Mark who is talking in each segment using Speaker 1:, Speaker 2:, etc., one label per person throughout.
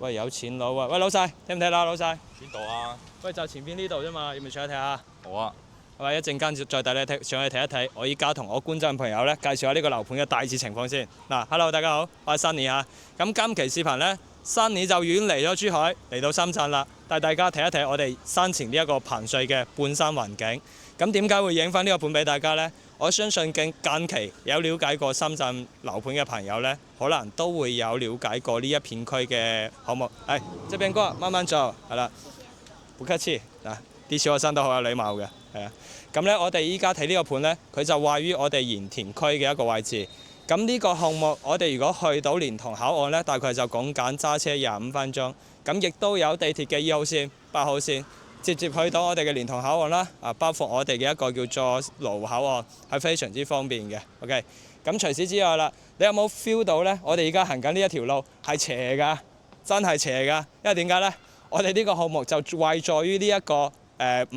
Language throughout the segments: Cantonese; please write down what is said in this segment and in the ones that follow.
Speaker 1: 喂，有錢佬啊！喂，老細，睇唔睇啦，老細？
Speaker 2: 邊度啊？
Speaker 1: 喂，就前邊呢度啫嘛，要唔要上去睇下？
Speaker 2: 好啊。
Speaker 1: 係咪一陣間再帶你上去睇一睇？我依家同我觀眾朋友咧介紹下呢個樓盤嘅大致情況先。嗱，Hello，大家好，我係 Sunny 啊。咁今期視頻咧，Sunny 就遠離咗珠海，嚟到深圳啦，帶大家睇一睇我哋山前呢一個盤穗嘅半山環境。咁點解會影翻呢個盤俾大家呢？我相信近期有了解過深圳樓盤嘅朋友呢，可能都會有了解過呢一片區嘅項目。係，這邊哥慢慢做，係啦，不客氣嗱，啲小學生都好有禮貌嘅，係啊。咁呢，我哋依家睇呢個盤呢，佢就位於我哋鹽田區嘅一個位置。咁呢個項目，我哋如果去到蓮塘口岸呢，大概就講緊揸車25分鐘。咁亦都有地鐵嘅2號線、8號線。直接去到我哋嘅蓮塘口岸啦，包括我哋嘅一個叫做羅湖口岸，係非常之方便嘅。OK，咁除此之外啦，你有冇 feel 到呢？我哋而家行緊呢一條路係斜㗎，真係斜㗎。因為點解呢？我哋呢個項目就位在於呢一個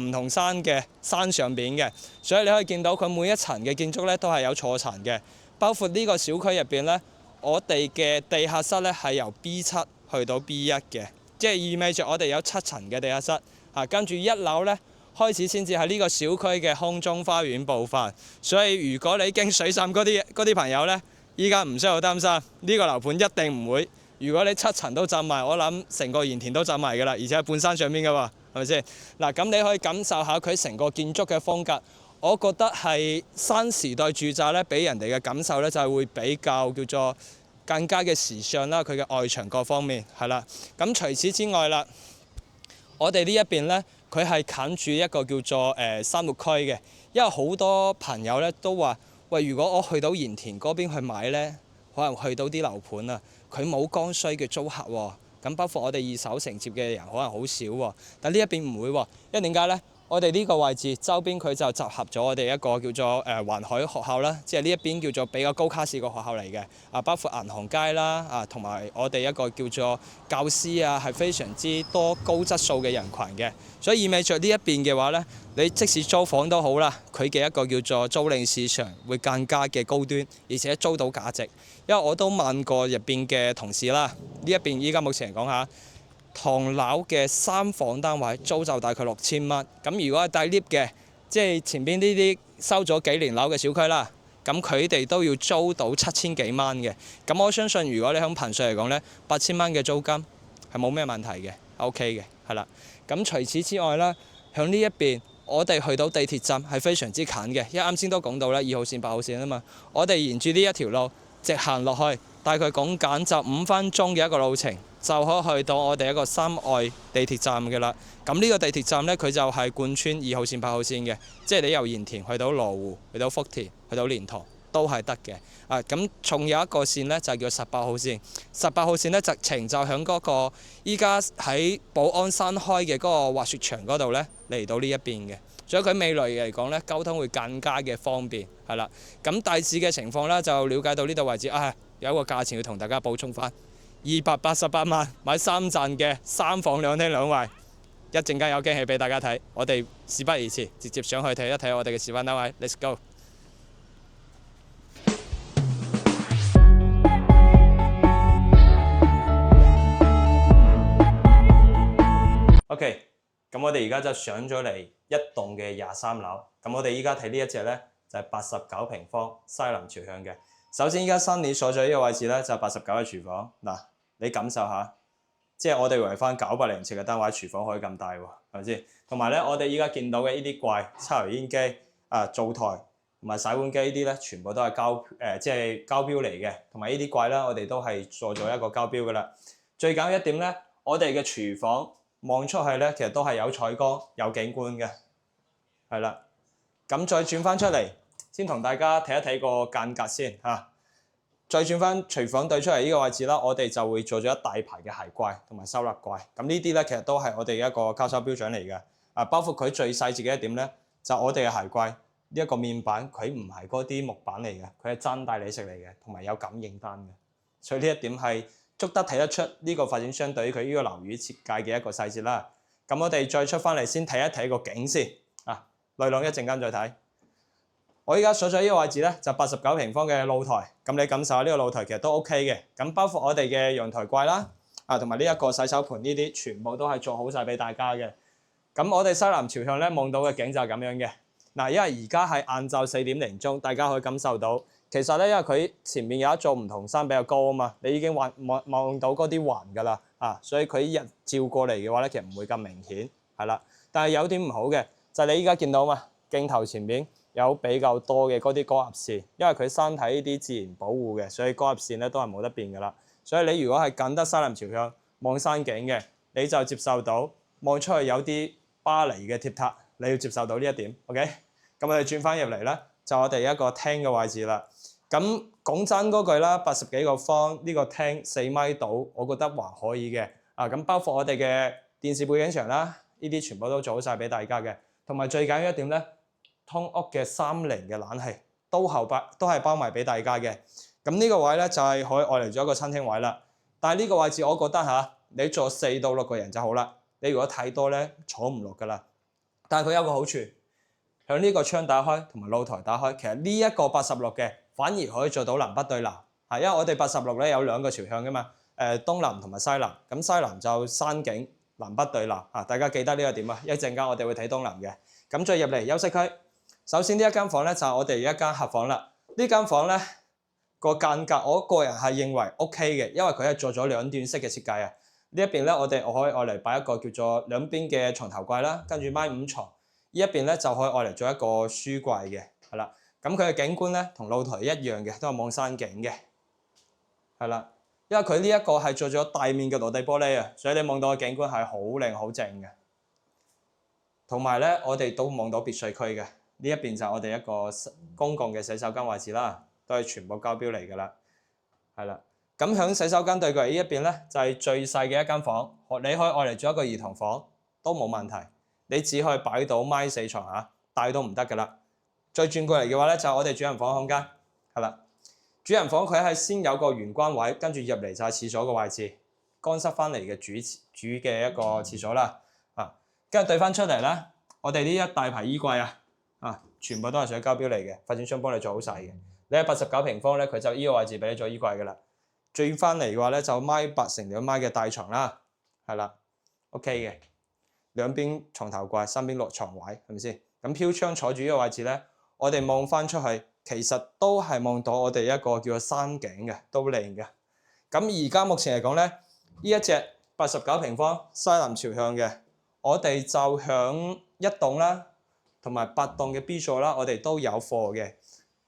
Speaker 1: 唔同山嘅山上邊嘅，所以你可以見到佢每一層嘅建築呢都係有錯層嘅，包括呢個小區入邊呢，我哋嘅地下室呢係由 B7去到 B1嘅，即係意味住我哋有7層嘅地下室。跟住1樓呢，開始先至係呢個小區嘅空中花園部分，所以如果你驚水浸嗰啲朋友呢，依家唔需要擔心，呢個樓盤一定唔會。如果你7層都浸埋，我諗成個鹽田都浸埋㗎啦，而且係半山上面㗎喎，係咪先？嗱，咁你可以感受下佢成個建築嘅風格，我覺得係新時代住宅呢，俾人哋嘅感受呢，就係會比較叫做更加嘅時尚啦，佢嘅外牆各方面係啦。咁除此之外啦，我哋呢一邊呢，佢係近住一個叫做生活區嘅，因為好多朋友呢都話：喂，如果我去到鹽田嗰邊去買呢，可能去到啲樓盤啊，佢冇剛需嘅租客喎。咁包括我哋二手承接嘅人可能好少喎，但呢一邊唔會喎，因為點解呢？我哋呢個位置周邊佢就集合咗我哋一個叫做環海學校啦，即係呢一邊叫做比較高卡士嘅學校嚟嘅，包括銀行街啦，同埋我哋一個叫做教師啊，係非常之多高質素嘅人群嘅，所以意味着呢一邊嘅話呢，你即使租房都好啦，佢嘅一個叫做租賃市場會更加嘅高端，而且租到價值。因為我都問過入邊嘅同事啦，呢一邊依家目前嚟講下。唐樓嘅3房單位租就大概6000蚊，咁如果係帶 lift 嘅，即係前邊呢啲收咗幾年樓嘅小區啦，咁佢哋都要租到7000幾蚊嘅。咁我相信如果你響盤穗嚟講呢，8000蚊嘅租金係冇咩問題嘅 ，OK 嘅，係啦。咁除此之外啦，響呢一邊我哋去到地鐵站係非常之近嘅，因為啱先都講到啦，2號線、8號線啊嘛，我哋沿住呢一條路直行落去，大概講緊就5分鐘嘅一個路程。就可以去到我哋一個深愛地鐵站嘅啦。咁呢個地鐵站呢，佢就係貫穿2號線、8號線嘅，即係你由鹽田去到羅湖、去到福田、去到蓮塘都係得嘅。咁仲有一個線呢，就叫18號線。18號線呢，直情就響嗰個依家喺寶安山開嘅嗰個滑雪場嗰度呢，嚟到呢一邊嘅。所以佢未來嚟講呢，交通會更加嘅方便，係啦。咁大致嘅情況呢，就了解到呢度為止。有一個價錢要同大家補充翻。288萬買3層嘅3房2廳2衛，一陣間有驚喜俾大家睇。我哋事不宜遲，直接上去睇一睇我哋嘅示範單位。Let's go。OK， 咁我哋而家就上咗嚟一棟嘅23樓。咁我哋依家睇呢一隻呢，就係89平方西南朝向嘅。首先依家Sunny所在呢個位置呢，就係89嘅廚房嗱。你感受下，即係我哋圍翻900尺嘅單位，廚房可以咁大喎，係咪先？同埋咧，我哋依家見到嘅呢啲櫃、抽油煙機、灶台同埋洗碗機呢啲咧，全部都係即係膠標嚟嘅。同埋呢啲櫃啦，我哋都係做咗一個膠標噶啦。最緊要一點咧，我哋嘅廚房望出去咧，其實都係有採光、有景觀嘅，係啦。咁再轉翻出嚟，先同大家睇一睇個間隔先嚇。再轉翻廚房對出嚟呢個位置啦，我哋就會做咗一大排嘅鞋櫃同埋收納櫃。咁呢啲咧其實都係我哋一個交收標準嚟嘅。包括佢最細節嘅一點咧，就我哋嘅鞋櫃呢一個面板，佢唔係嗰啲木板嚟嘅，佢係真大理石嚟嘅，同埋有感應單嘅。所以呢一點係足得睇得出呢個發展商對於佢呢個樓宇設計嘅一個細節啦。咁我哋再出翻嚟先睇一睇個景先。內籠一陣間再睇。我依家所在呢個位置咧，就89平方嘅露台，咁你感受下呢個露台其實都 OK 嘅。咁包括我哋嘅陽台櫃啦，同埋呢一個洗手盆呢啲全部都係做好晒俾大家嘅。咁我哋西南朝向咧望到嘅景就係咁樣嘅。嗱，因為而家係晏晝4點鐘，大家可以感受到，其實咧因為佢前面有一座唔同山比較高啊嘛，你已經望到嗰啲環㗎啦，所以佢日照過嚟嘅話咧，其實唔會咁明顯，係啦。但係有點唔好嘅就係你依家見到嘛，鏡頭前面有比較多嘅嗰啲高壓線，因為佢山體呢啲自然保護嘅，所以高壓線咧都係冇得變㗎啦。所以你如果係緊得西南朝向望山景嘅，你就接受到望出去有啲巴黎嘅鐵塔，你要接受到呢一點 ，OK？ 咁我哋轉翻入嚟咧，就我哋一個廳嘅位置啦。咁講真嗰句啦，80幾個方呢個廳4米度，我覺得還可以嘅。咁包括我哋嘅電視背景牆啦，呢啲全部都做好晒俾大家嘅。同埋最緊要一點咧，通屋嘅30嘅冷氣都係包埋俾大家嘅。咁呢個位咧就係可以愛嚟做一個餐廳位啦。但係呢個位置我覺得你坐4到6個人就好啦。你如果太多咧，坐唔落㗎啦。但係佢有個好處。向呢個窗打開同埋露台打開，其實呢一個86嘅反而可以做到南北對南，因為我哋86咧有2個朝向㗎嘛，東南同埋西南，咁西南就山景，南北對南，大家記得呢個點啊？一陣間我哋會睇東南嘅。咁再入嚟休息區，首先呢一間房咧就係我哋一間客房啦。呢間房咧個間隔，我個人係認為 OK 嘅，因為佢係做咗兩段式嘅設計啊。呢一邊咧我可以愛嚟擺一個叫做兩邊嘅床頭櫃啦，跟住孖5床。呢一邊咧就可以愛嚟做一個書櫃嘅，係啦。咁佢嘅景觀咧同露台一樣嘅，都係望山景嘅，係啦。因為佢呢一個係做咗大面嘅落地玻璃啊，所以你望到嘅景觀係好靚好正嘅。同埋咧，我哋都望到別墅區嘅，呢一邊就係我哋一個公共嘅洗手間位置啦，都係全部交標嚟㗎啦，係啦。咁響洗手間對過嚟呢一邊咧，就係最細嘅一間房，你可以愛嚟做一個兒童房都冇問題。你只可以擺到孖4床大都唔得㗎啦。再轉過嚟嘅話咧，就係我哋主人房空間，係啦。主人房佢係先有個玄關位，跟住入嚟就係廁所嘅位置，乾濕翻嚟嘅主嘅一個廁所啦。跟住對翻出嚟咧，我哋呢一大排衣櫃全部都係水膠標嚟嘅，發展商幫你做好晒嘅。你喺89平方咧，佢就依個位置俾你做衣櫃㗎啦。轉翻嚟嘅話咧，就孖8乘2米嘅大床啦，係啦 ，OK 嘅。兩邊床頭櫃，三邊落床位，係咪先？咁飄窗坐住呢個位置咧，我哋望翻出去，其實都係望到我哋一個叫做山景嘅，都靚嘅。咁而家目前嚟講咧，呢一隻89平方西南朝向嘅，我哋就響1棟啦，同埋8棟嘅 B 座啦，我哋都有貨嘅。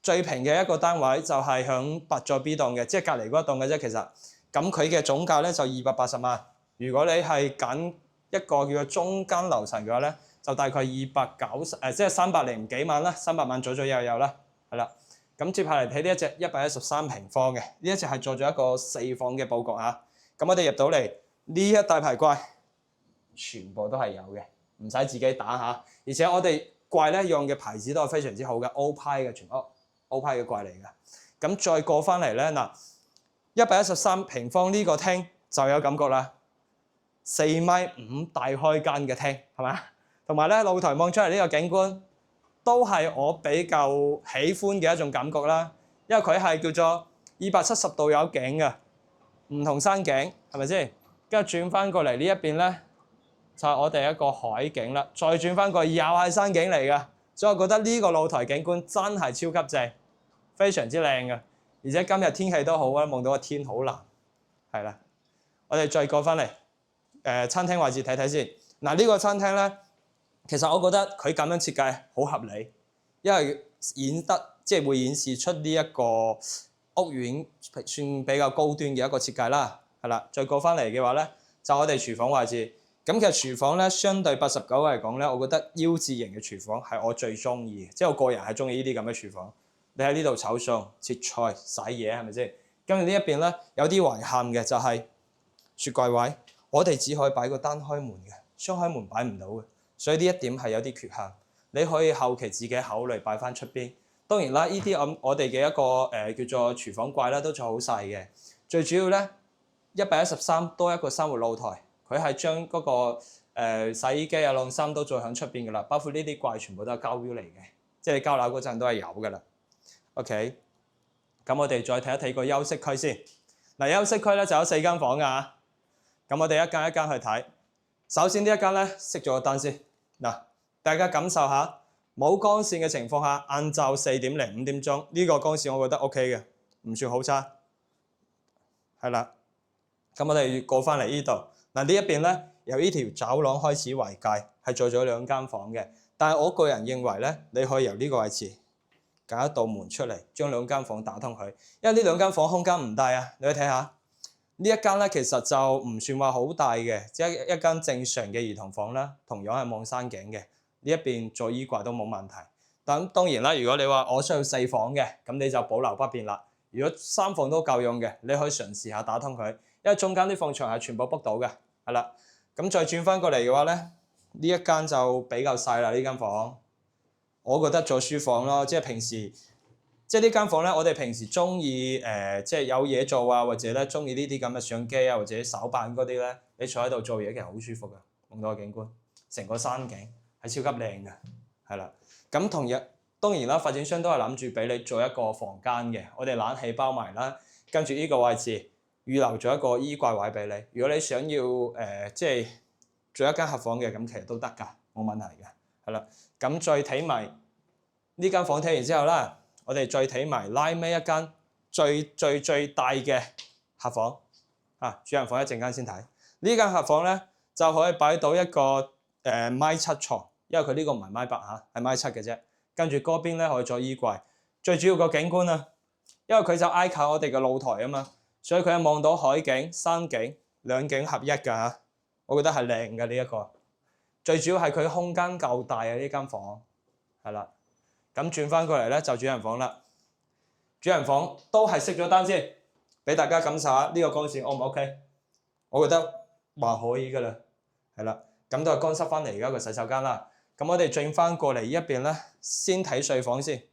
Speaker 1: 最平嘅一個單位就係響8座 B 棟嘅，即係隔離嗰一棟嘅啫。其實咁佢嘅總價咧就280萬。如果你係揀一個叫做中間樓層嘅話咧，就大概290，即係300幾萬啦，300萬左右啦，係啦。咁接下嚟睇呢一隻113平方嘅，呢一隻係做咗一個4房嘅佈局嚇。咁我哋入到嚟呢一大排櫃，全部都係有嘅，唔使自己打嚇。而且我哋櫃咧用嘅牌子都係非常之好嘅，歐派嘅全屋歐派嘅櫃嚟嘅。咁再過翻嚟咧，113平方呢個廳就有感覺啦。4.5米大開間嘅廳係嘛？同埋咧露台望出嚟呢個景觀都係我比較喜歡嘅一種感覺啦，因為佢係叫做270度有景嘅，唔同山景係咪先？跟住轉翻過嚟呢一邊咧，就係我哋一個海景啦，再轉翻過又係山景嚟嘅，所以我覺得呢個露台景觀真係超級正，非常之靚嘅，而且今日天氣都好啊，望到個天好藍，係啦，我哋再過翻嚟。餐廳位置睇睇先。嗱，呢個餐廳咧，其實我覺得佢咁樣設計好合理，因為即係會顯示出呢一個屋苑算比較高端嘅一個設計啦。係啦，再過翻嚟嘅話咧，就我哋廚房位置。咁其實廚房咧，相對89嚟講咧，我覺得 U 字型嘅廚房係我最中意嘅，即係我個人係中意呢啲咁嘅廚房。你喺呢度炒餸、切菜、洗嘢係咪先？跟住呢一邊咧，有啲遺憾嘅就係雪櫃位。我哋只可以擺個單開門嘅，雙開門擺唔到嘅，所以呢一點係有啲缺陷。你可以後期自己考慮擺翻出邊。當然啦，呢啲我哋嘅一個叫做廚房櫃啦，都做好晒嘅。最主要咧，113多一個生活露台，佢係將嗰個洗衣機啊、晾衫都做喺出邊㗎啦，包括呢啲櫃全部都係膠標嚟嘅，即係你交樓嗰陣都係有㗎啦。OK， 咁我哋再睇一睇個休息區先。嗱，休息區咧就有4間房㗎。咁我哋一間一間去睇。首先呢一間咧熄咗個燈先。嗱，大家感受下冇光線嘅情況下，晏晝4點零5點鐘呢個光線我覺得 OK 嘅，唔算好差。係啦，咁我哋過翻嚟呢度。嗱，呢一邊咧由呢條走廊開始為界，係做咗2間房嘅。但係我個人認為咧，你可以由呢個位置揀一道門出嚟，將2間房打通佢。因為呢2間房空間唔大啊，你去睇下。呢一間咧其實就唔算話好大嘅，即係一間正常嘅兒童房啦，同樣係望山景嘅。呢一邊做衣櫃都冇問題。但當然啦，如果你話我需要4房嘅，咁你就保留不變啦。如果3房都夠用嘅，你可以嘗試下打通佢，因為中間啲放牆係全部 book 到嘅，係啦。咁再轉翻過嚟嘅話咧，呢一間就比較細啦。呢間房，我覺得做書房咯，即係平時。即係呢間房咧，我哋平時中意即係有嘢做啊，或者咧中意呢啲咁嘅相機啊，或者手板嗰啲咧，你坐喺度做嘢其實好舒服噶，望到個景觀，成個山景係超級靚嘅，係啦。咁當然啦，發展商都係諗住俾你做一個房間嘅，我哋冷氣包埋啦，跟住呢個位置預留咗一個衣櫃位俾你。如果你想要即係做一間客房嘅，咁其實都得㗎，冇問題嘅，係啦。咁再睇埋呢間房睇完之後啦。我哋再睇埋拉尾一間最大嘅客房啊，主人房一陣間先睇。呢間客房咧就可以擺到一個1.7米床，因為佢呢個唔係1.8米嚇，係1.7米嘅啫。跟住嗰邊咧可以做衣櫃。最主要個景觀啊，因為佢就挨靠我哋嘅露台啊嘛，所以佢係望到海景、山景2景合一㗎嚇。我覺得係靚嘅呢一個。最主要係佢空間夠大啊，呢間房係啦。咁轉翻過嚟咧就主人房啦，主人房都係熄咗燈先，俾大家感受下呢個光線 O 唔 OK？我覺得還可以㗎啦，係啦，咁都係乾濕翻嚟而家個洗手間啦。咁我哋轉翻過嚟呢一邊咧，先睇睡房先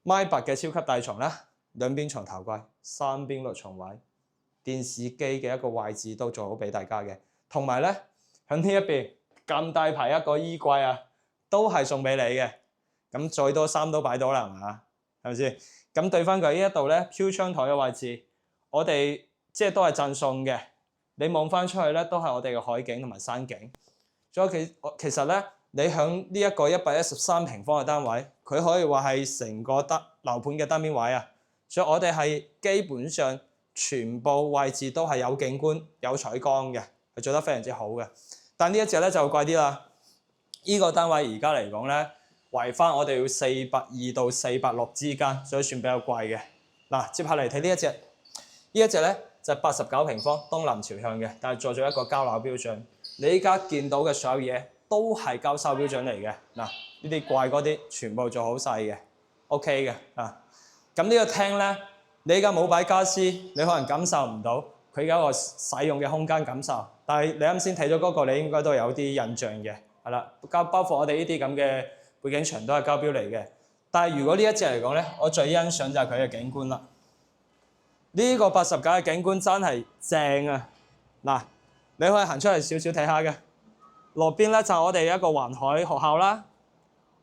Speaker 1: ，1.8米嘅超級大床啦，2邊床頭櫃，3邊落床位，電視機嘅一個位置都做好俾大家嘅，同埋咧喺呢一邊咁大排一個衣櫃啊，都係送俾你嘅。咁再多衫都擺到啦，係嘛？係咪先？咁對翻佢呢一度咧，飄窗台嘅位置，我哋即係都係贈送嘅。你望翻出去咧，都係我哋嘅海景同埋山景。仲有其實咧，你喺呢一個113平方嘅單位，佢可以話係成個樓盤嘅單邊位啊。所以我哋係基本上全部位置都係有景觀、有採光嘅，係做得非常之好嘅。但呢一隻咧就貴啲啦。呢個單位而家嚟講咧，圍翻我哋要420到460之間，所以算比較貴嘅。嗱，接下嚟睇呢一隻，呢一隻咧就係89平方東南朝向嘅，但係做咗一個交樓標準。你依家見到嘅所有嘢都係交收標準嚟嘅。嗱，呢啲櫃嗰啲全部做好晒嘅 ，OK 嘅啊。咁呢個廳咧，你依家冇擺傢俬，你可能感受唔到佢而家個使用嘅空間感受。但係你啱先睇咗嗰個，你應該都有啲印象嘅，係啦。包括我哋呢啲咁嘅背景牆都係交標嚟嘅，但係如果呢一隻嚟講咧，我最欣賞就係佢嘅景觀啦。呢個89嘅景觀真係正啊！嗱，你可以行出嚟少少睇下嘅。落邊咧就係我哋一個環海學校啦，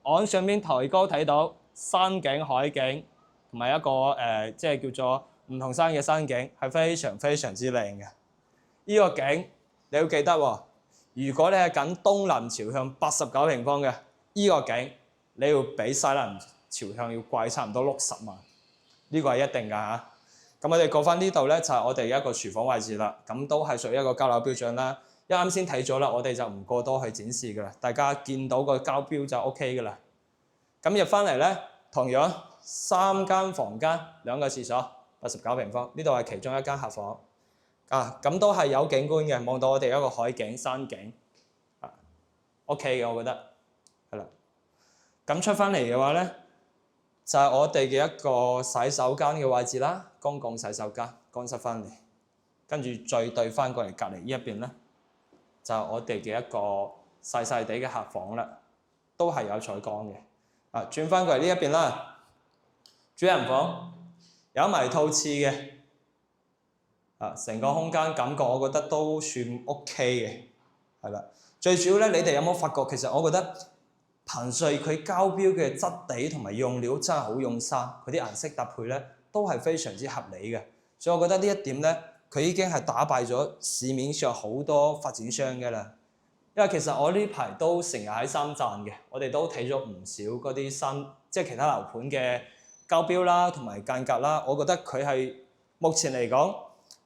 Speaker 1: 岸上邊抬高睇到山景、海景同埋一個即係叫做唔同山嘅山景，係非常非常之靚嘅。呢個景你要記得喎，如果你係緊東南朝向89平方嘅。呢個景你要比西南朝向要貴差唔多60萬，呢個係一定㗎嚇。咁我哋過翻呢度咧，就係我哋一個廚房位置啦。咁都係屬於一個交樓標準啦。一啱先睇咗啦，我哋就唔過多去展示㗎啦。大家見到個交標就 OK 㗎啦。咁入翻嚟咧，同樣3間房間2個廁所，89平方，呢度係其中一間客房啊。咁都係有景觀嘅，望到我哋一個海景、山景啊 ，OK 嘅，我覺得。係啦，咁出翻嚟嘅話咧，就係我哋嘅一個洗手間嘅位置啦，公共洗手間，乾濕翻嚟，跟住再對翻過嚟隔離呢一邊咧，就係我哋嘅一個細細地嘅客房啦，都係有採光嘅。啊，轉翻過嚟呢一邊啦，主人房有埋套廁嘅，啊，成個空間感覺我覺得都算 OK 嘅，係啦。最主要咧，你哋有冇發覺其實我覺得彭瑞佢交標嘅質地同埋用料真係好用心，佢啲顏色搭配咧都係非常之合理嘅，所以我覺得呢一點咧佢已經係打敗咗市面上好多發展商嘅啦。因為其實我呢排都成日喺深圳嘅，我哋都睇咗唔少嗰啲新即係其他樓盤嘅交標啦，同埋間隔啦。我覺得佢係目前嚟講，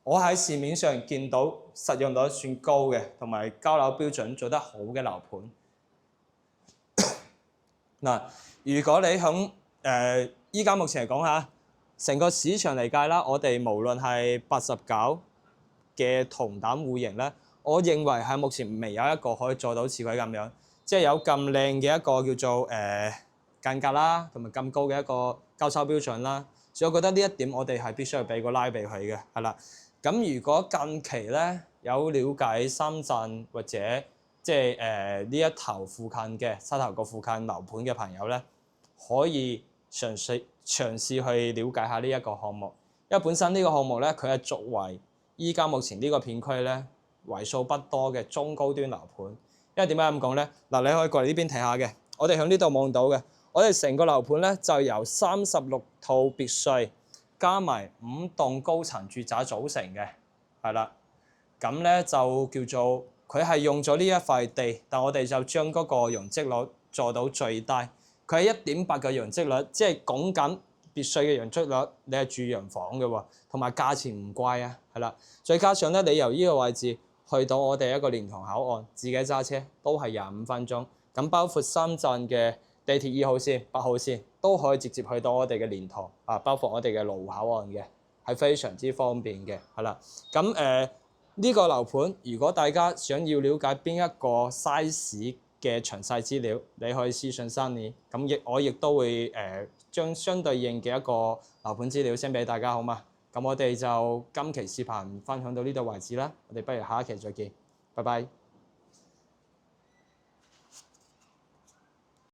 Speaker 1: 我喺市面上見到實用率算高嘅，同埋交樓標準做得好嘅樓盤。嗱，如果你響依家目前嚟講嚇，成個市場嚟計啦，我哋無論係89嘅同膽戶型咧，我認為係目前未有一個可以做到似佢咁樣，即係有咁靚嘅一個叫做間隔啦，同埋咁高嘅一個交收標準啦。所以我覺得呢一點我哋係必須要俾個拉俾佢嘅，係啦。咁如果近期咧有了解深圳或者即係呢一頭附近嘅沙頭角附近樓盤嘅朋友咧，可以嘗試去了解下呢一個項目，因為本身呢個項目咧，佢係作為依家目前呢個片區咧為數不多嘅中高端樓盤。因為點解咁講咧？嗱，你可以過嚟呢邊睇下嘅，我哋喺呢度望到嘅，我哋成個樓盤咧就由36套別墅加埋5棟高層住宅組成嘅，係啦。咁咧就叫做佢係用咗呢一塊地，但我哋就將嗰個容積率做到最低。佢係1.8嘅容積率，即係講緊別墅嘅容積率，你係住洋房嘅喎，同埋價錢唔貴啊，係啦。再加上咧，你由呢個位置去到我哋一個蓮塘口岸，自己揸車都係25分鐘。咁包括深圳嘅地鐵2號線、8號線都可以直接去到我哋嘅蓮塘啊，包括我哋嘅羅湖口岸嘅，係非常之方便嘅，係啦。咁呢個樓盤，如果大家想要了解邊一個 size 嘅詳細資料，你可以私信 Sunny， 咁我亦都會將相對應嘅一個樓盤資料 send 俾大家，好嘛？咁我哋就今期視頻分享到呢度為止啦，我哋不如下一期再見，拜拜。